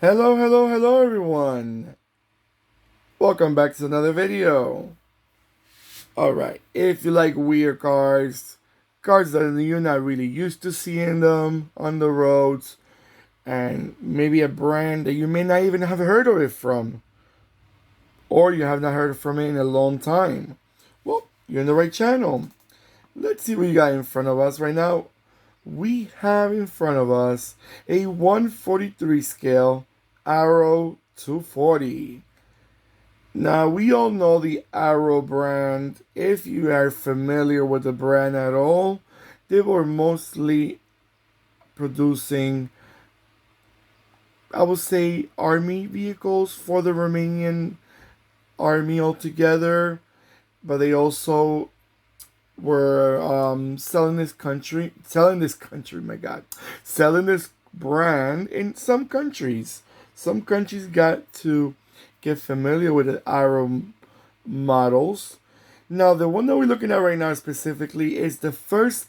Hello, hello, hello everyone. Welcome back to another video. Alright, if you like weird cars that you're not really used to seeing them on the roads, and maybe a brand that you may not even have heard of it from, or you have not heard from it in a long time, well, you're in the right channel. Let's see what you got in front of us right now. We have in front of us a 143 scale ARO 240. Now, we all know the ARO brand. If you are familiar with the brand at all, they were mostly producing, I would say, army vehicles for the Romanian army altogether, but they also were selling this brand in some countries. Some countries got to get familiar with the ARO models. Now, the one that we're looking at right now specifically is the first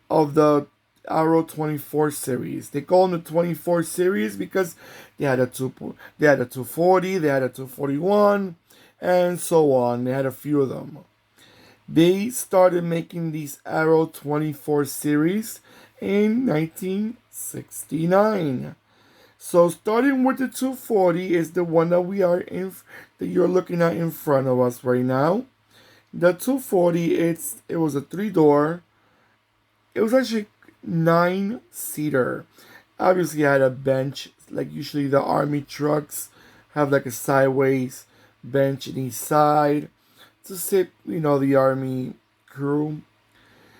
of the ARO 24 series. They call them the 24 series because they had they had a 240, they had a 241, and so on. They had a few of them. They started making these ARO 24 series in 1969. So starting with the 240 is the one that that you're looking at in front of us right now. The 240, it was a three-door. It was actually nine-seater. Obviously, it had a bench, like usually the army trucks have like a sideways bench in each side to sit, the army crew.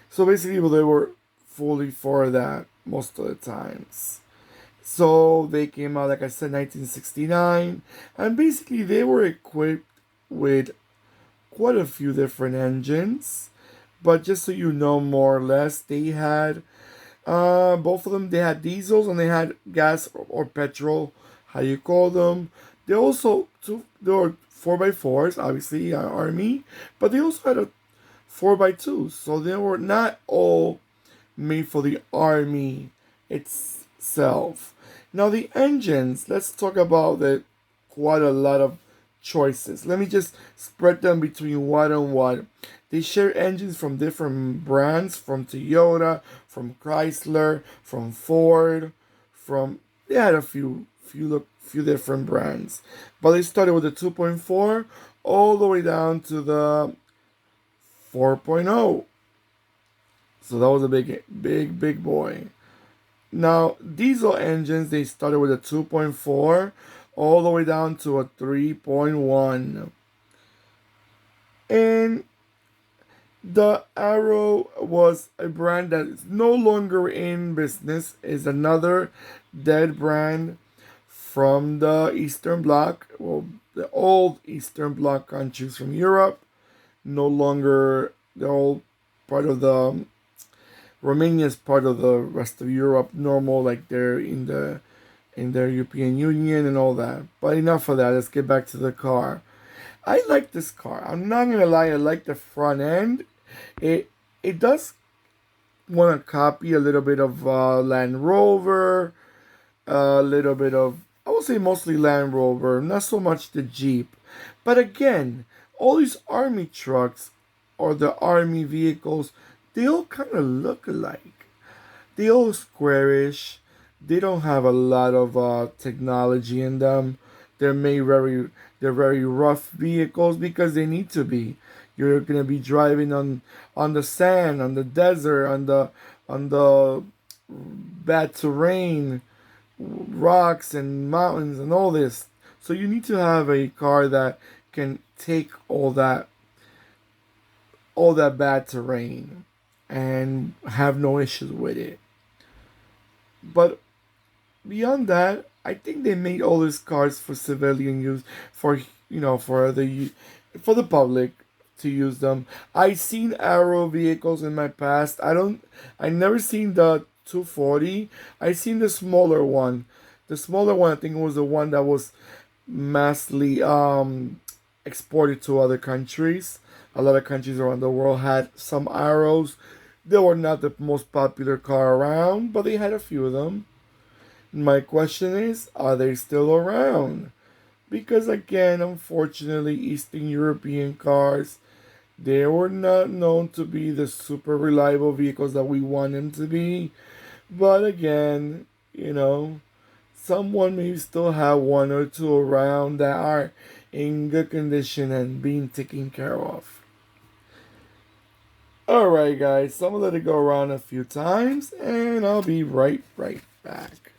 So basically, well, they were fully for that most of the times. So they came out, like I said, 1969, and basically they were equipped with quite a few different engines. But just so you know, more or less, they had both of them. They had diesels and they had gas or petrol, how you call them. They were 4x4s, obviously, army, but they also had a 4x2, so they were not all made for the army itself. Now the engines, let's talk about the quite a lot of choices. Let me just spread them between what and what. They share engines from different brands, from Toyota, from Chrysler, from Ford, from they had a few different brands. But they started with the 2.4 all the way down to the 4.0. So that was a big boy. Now, diesel engines, they started with a 2.4 all the way down to a 3.1. And the Arrow was a brand that is no longer in business, is another dead brand from the Eastern Bloc, well, the old Eastern Bloc countries from Europe. No longer, they're all part of the Romania is part of the rest of Europe, normal, like they're in their European Union and all that. But enough of that. Let's get back to the car. I like this car. I'm not gonna lie. I like the front end. It it does want to copy a little bit of Land Rover, a little bit of, I would say mostly Land Rover, not so much the Jeep. But again, all these army trucks or the army vehicles, they all kind of look alike. They all squarish. They don't have a lot of technology in them. They're made they're very rough vehicles because they need to be. You're gonna be driving on the sand, on the desert, on the bad terrain, rocks and mountains and all this. So you need to have a car that can take all that bad terrain and have no issues with it. But beyond that, I think they made all these cars for civilian use, for for the public to use them. I seen Arrow vehicles in my past. I never seen the 240. I seen the smaller one. The smaller one, I think, was the one that was massively exported to other countries. A lot of countries around the world had some Arrows. They were not the most popular car around, but they had a few of them. My question is, are they still around? Because again, unfortunately, Eastern European cars, they were not known to be the super reliable vehicles that we want them to be. But again, someone may still have one or two around that are in good condition and being taken care of. Alright guys, so I'm gonna let it go around a few times and I'll be right back.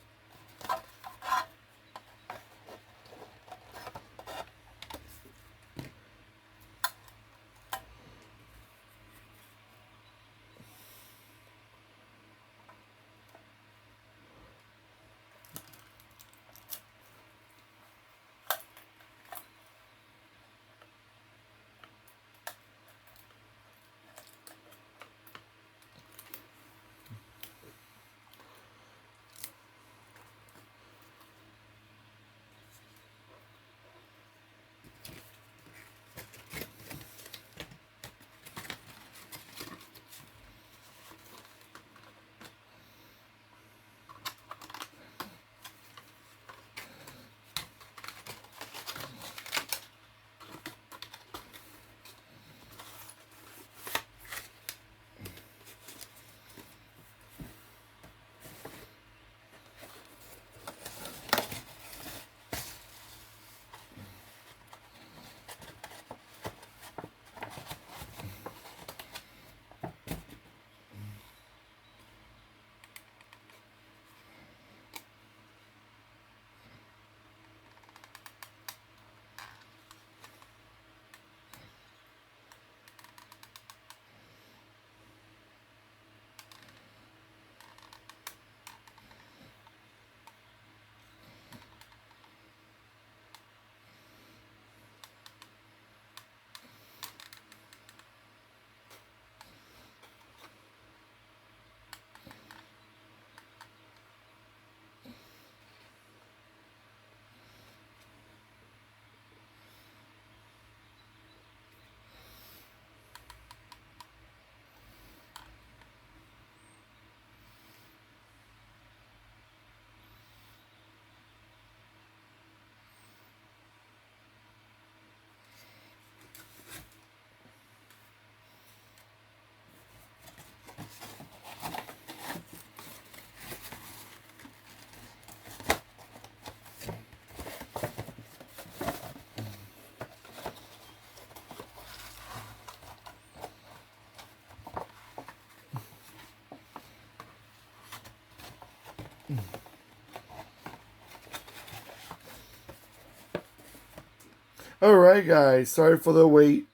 Alright guys, sorry for the wait.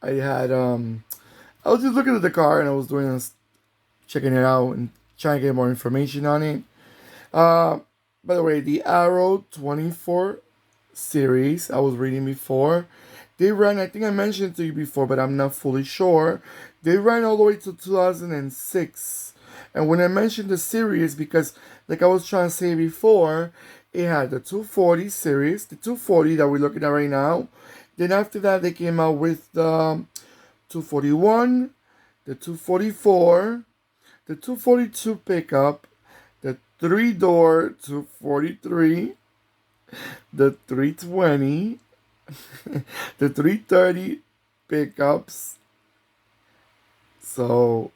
I was just looking at the car and I was checking it out and trying to get more information on it. Uh, by the way, the ARO 24 series I was reading before, they ran, I think I mentioned to you before, but I'm not fully sure. They ran all the way to 2006. And when I mentioned the series, because like I was trying to say before, it had the 240 series, the 240 that we're looking at right now. Then after that, they came out with the 241, the 244, the 242 pickup, the three-door 243, the 320, the 330 pickups. So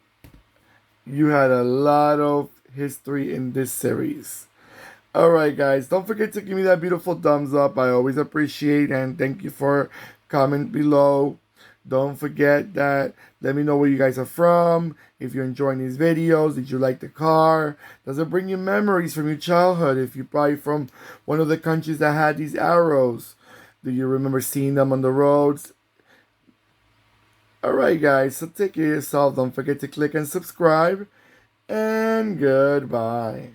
you had a lot of history in this series. Alright guys, don't forget to give me that beautiful thumbs up. I always appreciate and thank you for comment below. Don't forget that. Let me know where you guys are from. If you're enjoying these videos, did you like the car? Does it bring you memories from your childhood? If you're probably from one of the countries that had these arrows, do you remember seeing them on the roads? Alright guys, so take care of yourself. Don't forget to click and subscribe. And goodbye.